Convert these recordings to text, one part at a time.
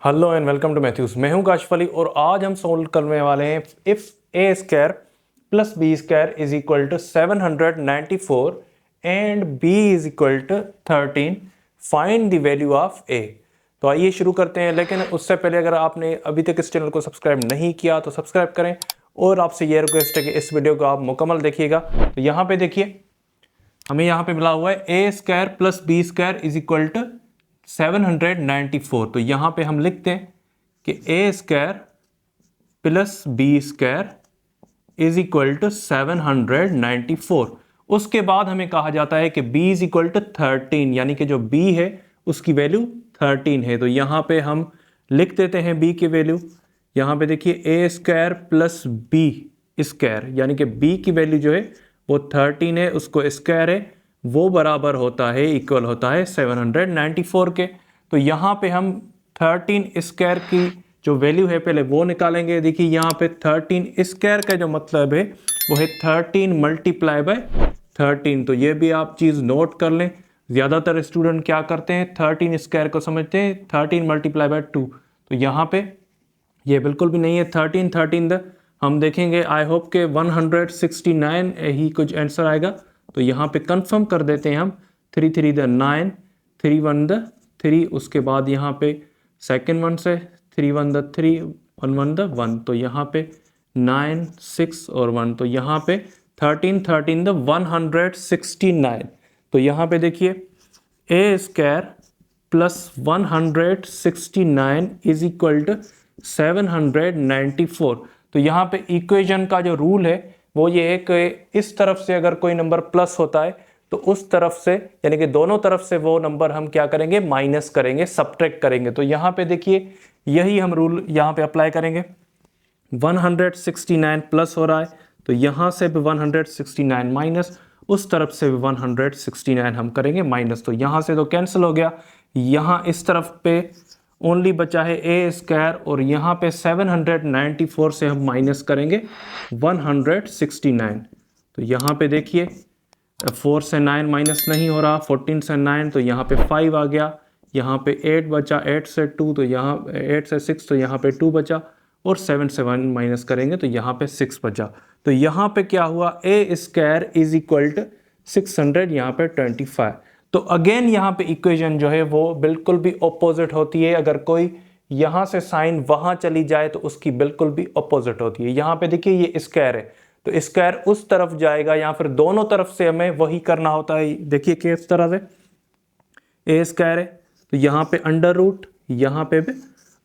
Hello and welcome to मैथ्यूज। मैं हूं काशिफ अली और आज हम सोल्व करने वाले हैं if a square plus b square is equal to 794 and b is equal to 13 find the value of a. तो आइए शुरू करते हैं, लेकिन उससे पहले अगर आपने अभी तक इस चैनल को सब्सक्राइब नहीं किया तो सब्सक्राइब करें और आपसे ये रिक्वेस्ट है कि इस वीडियो को आप मुकम्मल देखिएगा। तो यहाँ पे देखिए, हमें यहाँ पे मिला हुआ है a square plus b square is equal to 794। तो यहां पे हम लिखते हैं कि a square plus b square is equal to 794। उसके बाद हमें कहा जाता है कि b इज इक्वल टू 13, यानी कि जो b है उसकी वैल्यू 13 है। तो यहां पे हम लिख देते हैं b की वैल्यू। यहां पे देखिए a square plus b square, यानी कि b की वैल्यू जो है वो 13 है, उसको स्क्वायर है, वो बराबर होता है, इक्वल होता है 794 के। तो यहाँ पे हम 13 स्क्वायर की जो वैल्यू है पहले वो निकालेंगे। देखिए यहाँ पे 13 स्क्वायर का जो मतलब है वो है 13 मल्टीप्लाई बाय 13। तो ये भी आप चीज़ नोट कर लें। ज़्यादातर स्टूडेंट क्या करते हैं, 13 स्क्वायर को समझते हैं 13 मल्टीप्लाई बाय 2। तो यहाँ पे ये बिल्कुल भी नहीं है। 13 हम देखेंगे, आई होप के 169 ही कुछ आंसर आएगा। तो यहाँ पे कंफर्म कर देते हैं हम 3 9, 3 1 3, उसके बाद यहाँ पे सेकेंड वन से 3 1 3, 1 1 1। तो यहाँ पे 9 6 और 1, तो यहाँ पे 13 169। तो यहाँ पे देखिए a square plus 169 is equal to 794। तो यहाँ पे इक्वेशन का जो रूल है वो ये है कि इस तरफ से अगर कोई नंबर प्लस होता है तो उस तरफ से, यानी कि दोनों तरफ से वो नंबर हम क्या करेंगे, माइनस करेंगे, सब्ट्रैक्ट करेंगे। तो यहाँ पे देखिए यही हम रूल यहाँ पे अप्लाई करेंगे। 169 प्लस हो रहा है तो यहाँ से भी 169 माइनस, उस तरफ से भी 169 हम करेंगे माइनस। तो यहाँ से तो कैंसिल हो गया, यहाँ इस तरफ पे ओनली बचा है ए स्क्वायर और यहाँ पे 794 से हम माइनस करेंगे 169। तो यहाँ पे देखिए 4 से 9 माइनस नहीं हो रहा, 14 से 9 तो यहाँ पे 5 आ गया, यहाँ पे 8 बचा, 8 से 2 तो यहाँ 8 से 6 तो यहाँ पे 2 बचा, और 7 से 1 माइनस करेंगे तो यहाँ पे 6 बचा। तो यहाँ पे क्या हुआ, ए स्क्वायर इज इक्वल टू 600, यहाँ पे 25। तो अगेन यहाँ पे इक्वेशन जो है वो बिल्कुल भी ऑपोजिट होती है। अगर कोई यहाँ से साइन वहां चली जाए तो उसकी बिल्कुल भी ऑपोजिट होती है। यहाँ पे देखिए ये स्क्वायर है तो स्क्वायर उस तरफ जाएगा, या फिर दोनों तरफ से हमें वही करना होता है। देखिए किस तरह से ए स्क्वायर है तो यहाँ पे अंडर रूट, यहाँ पे भी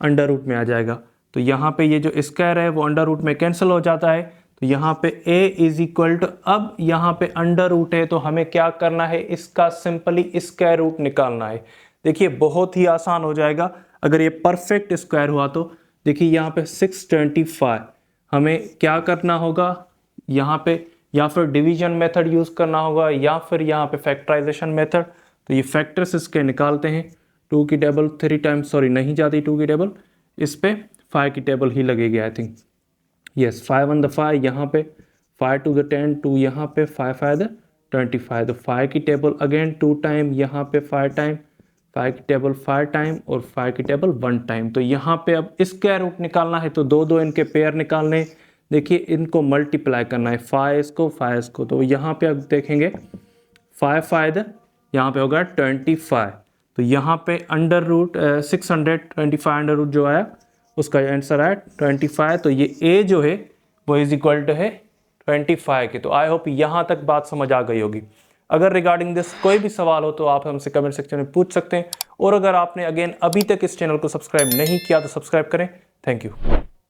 अंडर रूट में आ जाएगा। तो यहाँ पे ये जो स्क्वायर है वो अंडर रूट में कैंसिल हो जाता है। तो यहाँ पे a इज इक्वल टू, अब यहाँ पे अंडर रूट है तो हमें क्या करना है, इसका सिंपली स्क्वायर रूट निकालना है। देखिए बहुत ही आसान हो जाएगा अगर ये परफेक्ट स्क्वायर हुआ तो। देखिए यहाँ पे 625, हमें क्या करना होगा, यहाँ पे या फिर डिवीजन मेथड यूज करना होगा या फिर यहाँ पे फैक्टराइजेशन मेथड। तो ये फैक्टर्स इसके निकालते हैं। 2 की टेबल 3 टाइम्स, सॉरी नहीं जाती 2 की टेबल, इस पे 5 की टेबल ही लगेगी आई थिंक। यस, 5 1 5, यहाँ पे 5 2 10, 2 यहाँ पे 5 5 25। तो 5 की टेबल अगेन 2 टाइम, यहाँ पे 5 टाइम, 5 की टेबल 5 टाइम और 5 की टेबल 1 टाइम। तो यहाँ पे अब स्क्वायर रूट निकालना है तो दो इनके पेयर निकालने। देखिए इनको मल्टीप्लाई करना है, 5 इसको 5 इसको। तो यहाँ पे अब देखेंगे 5 5 यहाँ पे होगा 25। तो यहाँ पे अंडर रूट 625 अंडर रूट जो आया उसका आंसर आया 25। तो ये a जो है वो इज इक्वल टू है 25 के। तो आई होप यहाँ तक बात समझ आ गई होगी। अगर रिगार्डिंग दिस कोई भी सवाल हो तो आप हमसे कमेंट सेक्शन में पूछ सकते हैं। और अगर आपने अगेन अभी तक इस चैनल को सब्सक्राइब नहीं किया तो सब्सक्राइब करें। Thank you.